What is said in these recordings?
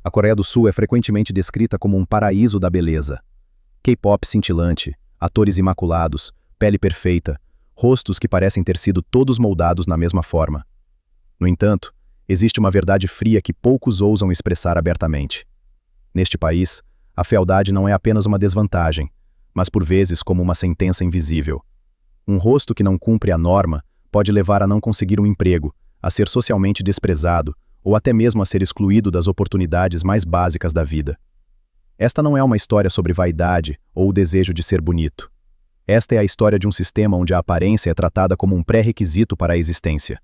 A Coreia do Sul é frequentemente descrita como um paraíso da beleza. K-pop cintilante, atores imaculados, pele perfeita, rostos que parecem ter sido todos moldados na mesma forma. No entanto, existe uma verdade fria que poucos ousam expressar abertamente. Neste país, a fealdade não é apenas uma desvantagem, mas por vezes como uma sentença invisível. Um rosto que não cumpre a norma pode levar a não conseguir um emprego, a ser socialmente desprezado ou até mesmo a ser excluído das oportunidades mais básicas da vida. Esta não é uma história sobre vaidade ou o desejo de ser bonito. Esta é a história de um sistema onde a aparência é tratada como um pré-requisito para a existência.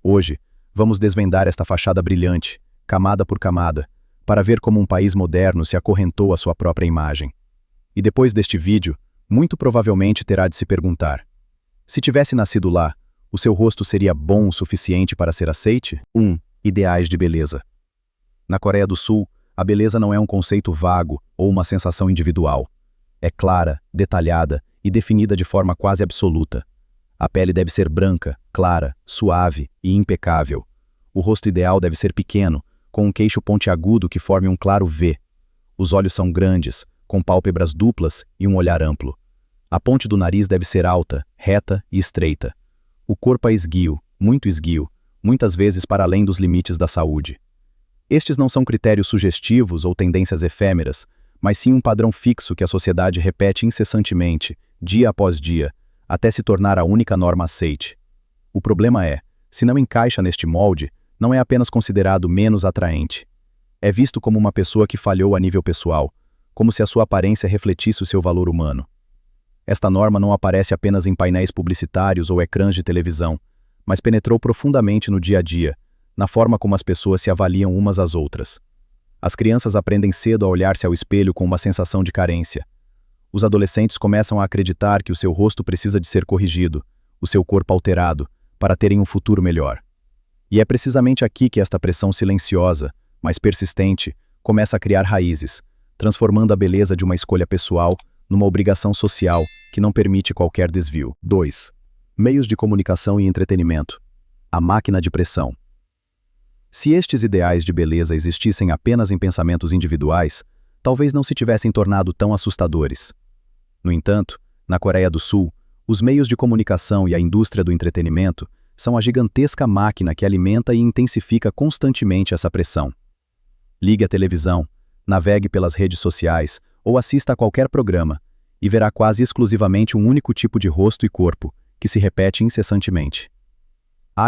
Hoje, vamos desvendar esta fachada brilhante, camada por camada, para ver como um país moderno se acorrentou à sua própria imagem. E depois deste vídeo, muito provavelmente terá de se perguntar: se tivesse nascido lá, o seu rosto seria bom o suficiente para ser aceite? 1. Ideais de beleza. Na Coreia do Sul, a beleza não é um conceito vago ou uma sensação individual. É clara, detalhada e definida de forma quase absoluta. A pele deve ser branca, clara, suave e impecável. O rosto ideal deve ser pequeno, com um queixo pontiagudo que forme um claro V. Os olhos são grandes, com pálpebras duplas e um olhar amplo. A ponte do nariz deve ser alta, reta e estreita. O corpo é esguio, muitas vezes para além dos limites da saúde. Estes não são critérios sugestivos ou tendências efêmeras, mas sim um padrão fixo que a sociedade repete incessantemente, dia após dia, até se tornar a única norma aceite. O problema é, se não encaixa neste molde, não é apenas considerado menos atraente. É visto como uma pessoa que falhou a nível pessoal, como se a sua aparência refletisse o seu valor humano. Esta norma não aparece apenas em painéis publicitários ou ecrãs de televisão, mas penetrou profundamente no dia a dia, na forma como as pessoas se avaliam umas às outras. As crianças aprendem cedo a olhar-se ao espelho com uma sensação de carência. Os adolescentes começam a acreditar que o seu rosto precisa de ser corrigido, o seu corpo alterado, para terem um futuro melhor. E é precisamente aqui que esta pressão silenciosa, mas persistente, começa a criar raízes, transformando a beleza de uma escolha pessoal numa obrigação social que não permite qualquer desvio. 2. Meios de comunicação e entretenimento. A máquina de pressão. Se estes ideais de beleza existissem apenas em pensamentos individuais, talvez não se tivessem tornado tão assustadores. No entanto, na Coreia do Sul, os meios de comunicação e a indústria do entretenimento são a gigantesca máquina que alimenta e intensifica constantemente essa pressão. Ligue a televisão, navegue pelas redes sociais ou assista a qualquer programa, e verá quase exclusivamente um único tipo de rosto e corpo, que se repete incessantemente.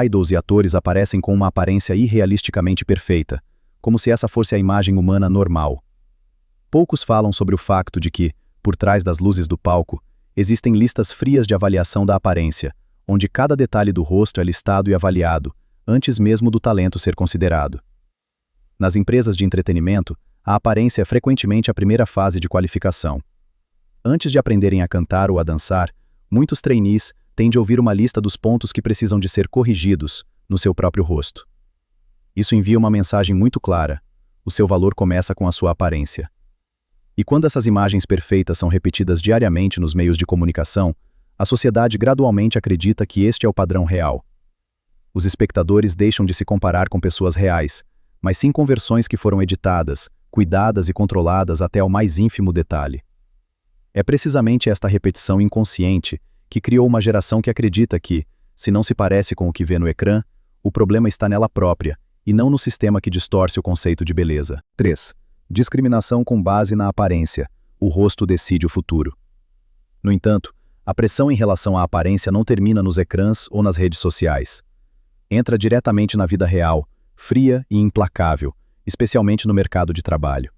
Idols e atores aparecem com uma aparência irrealisticamente perfeita, como se essa fosse a imagem humana normal. Poucos falam sobre o facto de que, por trás das luzes do palco, existem listas frias de avaliação da aparência, onde cada detalhe do rosto é listado e avaliado, antes mesmo do talento ser considerado. Nas empresas de entretenimento, a aparência é frequentemente a primeira fase de qualificação. Antes de aprenderem a cantar ou a dançar, muitos trainees têm de ouvir uma lista dos pontos que precisam de ser corrigidos no seu próprio rosto. Isso envia uma mensagem muito clara: o seu valor começa com a sua aparência. E quando essas imagens perfeitas são repetidas diariamente nos meios de comunicação, a sociedade gradualmente acredita que este é o padrão real. Os espectadores deixam de se comparar com pessoas reais, mas sim com versões que foram editadas, cuidadas e controladas até ao mais ínfimo detalhe. É precisamente esta repetição inconsciente que criou uma geração que acredita que, se não se parece com o que vê no ecrã, o problema está nela própria, e não no sistema que distorce o conceito de beleza. 3. Discriminação com base na aparência. O rosto decide o futuro. No entanto, a pressão em relação à aparência não termina nos ecrãs ou nas redes sociais. Entra diretamente na vida real, fria e implacável, especialmente no mercado de trabalho.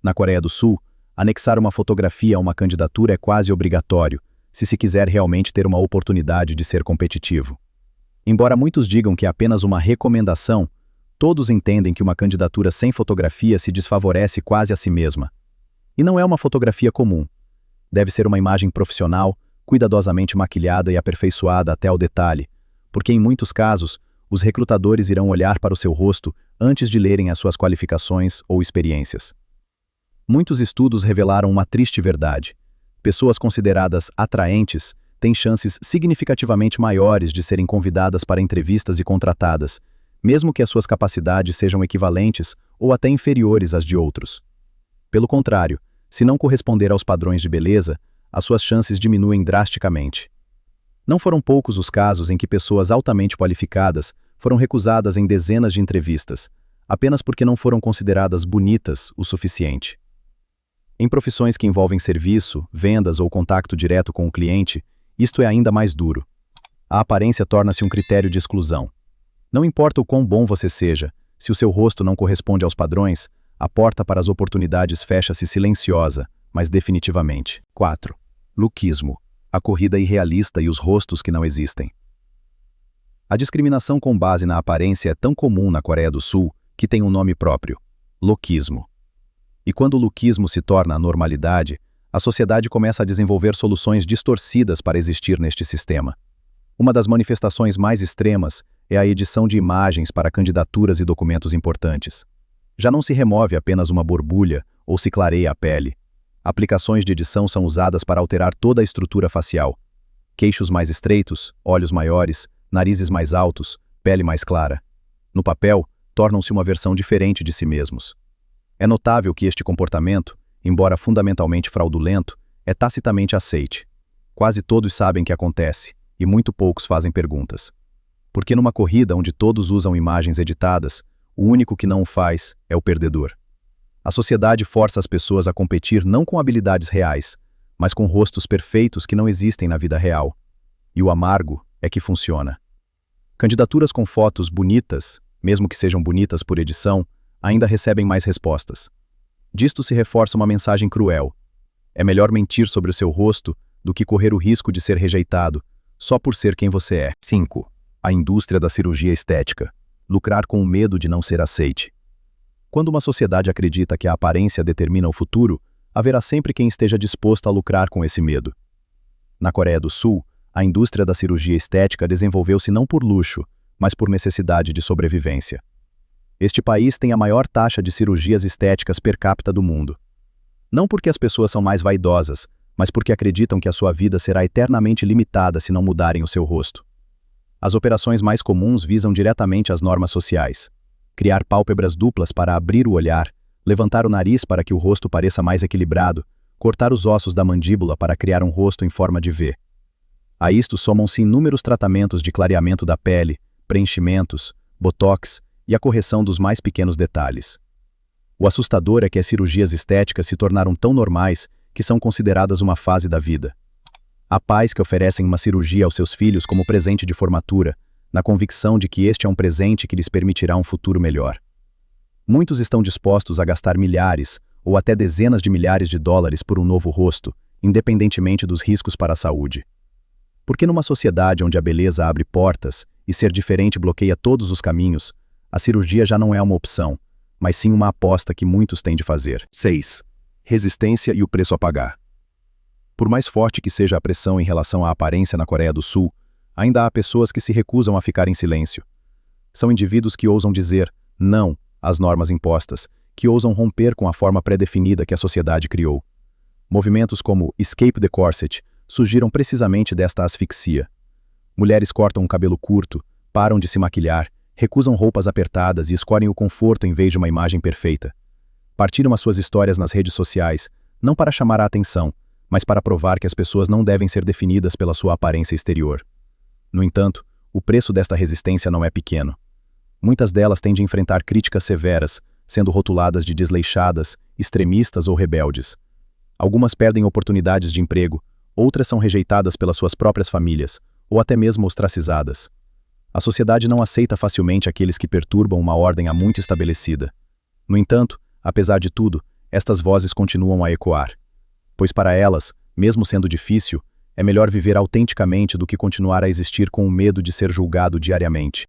Na Coreia do Sul, anexar uma fotografia a uma candidatura é quase obrigatório, se quiser realmente ter uma oportunidade de ser competitivo. Embora muitos digam que é apenas uma recomendação, todos entendem que uma candidatura sem fotografia se desfavorece quase a si mesma. E não é uma fotografia comum. Deve ser uma imagem profissional, cuidadosamente maquilhada e aperfeiçoada até ao detalhe, porque em muitos casos, os recrutadores irão olhar para o seu rosto antes de lerem as suas qualificações ou experiências. Muitos estudos revelaram uma triste verdade. Pessoas consideradas atraentes têm chances significativamente maiores de serem convidadas para entrevistas e contratadas, mesmo que as suas capacidades sejam equivalentes ou até inferiores às de outros. Pelo contrário, se não corresponder aos padrões de beleza, as suas chances diminuem drasticamente. Não foram poucos os casos em que pessoas altamente qualificadas foram recusadas em dezenas de entrevistas, apenas porque não foram consideradas bonitas o suficiente. Em profissões que envolvem serviço, vendas ou contato direto com o cliente, isto é ainda mais duro. A aparência torna-se um critério de exclusão. Não importa o quão bom você seja, se o seu rosto não corresponde aos padrões, a porta para as oportunidades fecha-se silenciosa, mas definitivamente. 4. Lookismo. A corrida irrealista e os rostos que não existem. A discriminação com base na aparência é tão comum na Coreia do Sul que tem um nome próprio: lookismo. E quando o lookismo se torna a normalidade, a sociedade começa a desenvolver soluções distorcidas para existir neste sistema. Uma das manifestações mais extremas é a edição de imagens para candidaturas e documentos importantes. Já não se remove apenas uma borbulha ou se clareia a pele. Aplicações de edição são usadas para alterar toda a estrutura facial. Queixos mais estreitos, olhos maiores, narizes mais altos, pele mais clara. No papel, tornam-se uma versão diferente de si mesmos. É notável que este comportamento, embora fundamentalmente fraudulento, é tacitamente aceite. Quase todos sabem que acontece, e muito poucos fazem perguntas. Porque numa corrida onde todos usam imagens editadas, o único que não o faz é o perdedor. A sociedade força as pessoas a competir não com habilidades reais, mas com rostos perfeitos que não existem na vida real. E o amargo é que funciona. Candidaturas com fotos bonitas, mesmo que sejam bonitas por edição, ainda recebem mais respostas. Disto se reforça uma mensagem cruel. É melhor mentir sobre o seu rosto do que correr o risco de ser rejeitado, só por ser quem você é. 5. A indústria da cirurgia estética. Lucrar com o medo de não ser aceite. Quando uma sociedade acredita que a aparência determina o futuro, haverá sempre quem esteja disposto a lucrar com esse medo. Na Coreia do Sul, a indústria da cirurgia estética desenvolveu-se não por luxo, mas por necessidade de sobrevivência. Este país tem a maior taxa de cirurgias estéticas per capita do mundo. Não porque as pessoas são mais vaidosas, mas porque acreditam que a sua vida será eternamente limitada se não mudarem o seu rosto. As operações mais comuns visam diretamente as normas sociais. Criar pálpebras duplas para abrir o olhar, levantar o nariz para que o rosto pareça mais equilibrado, cortar os ossos da mandíbula para criar um rosto em forma de V. A isto somam-se inúmeros tratamentos de clareamento da pele, preenchimentos, botox e a correção dos mais pequenos detalhes. O assustador é que as cirurgias estéticas se tornaram tão normais que são consideradas uma fase da vida. Há pais que oferecem uma cirurgia aos seus filhos como presente de formatura, na convicção de que este é um presente que lhes permitirá um futuro melhor. Muitos estão dispostos a gastar milhares ou até dezenas de milhares de dólares por um novo rosto, independentemente dos riscos para a saúde. Porque numa sociedade onde a beleza abre portas e ser diferente bloqueia todos os caminhos, a cirurgia já não é uma opção, mas sim uma aposta que muitos têm de fazer. 6. Resistência e o preço a pagar. Por mais forte que seja a pressão em relação à aparência na Coreia do Sul, ainda há pessoas que se recusam a ficar em silêncio. São indivíduos que ousam dizer não às normas impostas, que ousam romper com a forma pré-definida que a sociedade criou. Movimentos como Escape the Corset surgiram precisamente desta asfixia. Mulheres cortam o cabelo curto, param de se maquilhar, recusam roupas apertadas e escolhem o conforto em vez de uma imagem perfeita. Partilham as suas histórias nas redes sociais, não para chamar a atenção, mas para provar que as pessoas não devem ser definidas pela sua aparência exterior. No entanto, o preço desta resistência não é pequeno. Muitas delas têm de enfrentar críticas severas, sendo rotuladas de desleixadas, extremistas ou rebeldes. Algumas perdem oportunidades de emprego, outras são rejeitadas pelas suas próprias famílias, ou até mesmo ostracizadas. A sociedade não aceita facilmente aqueles que perturbam uma ordem há muito estabelecida. No entanto, apesar de tudo, estas vozes continuam a ecoar. Pois para elas, mesmo sendo difícil, é melhor viver autenticamente do que continuar a existir com o medo de ser julgado diariamente.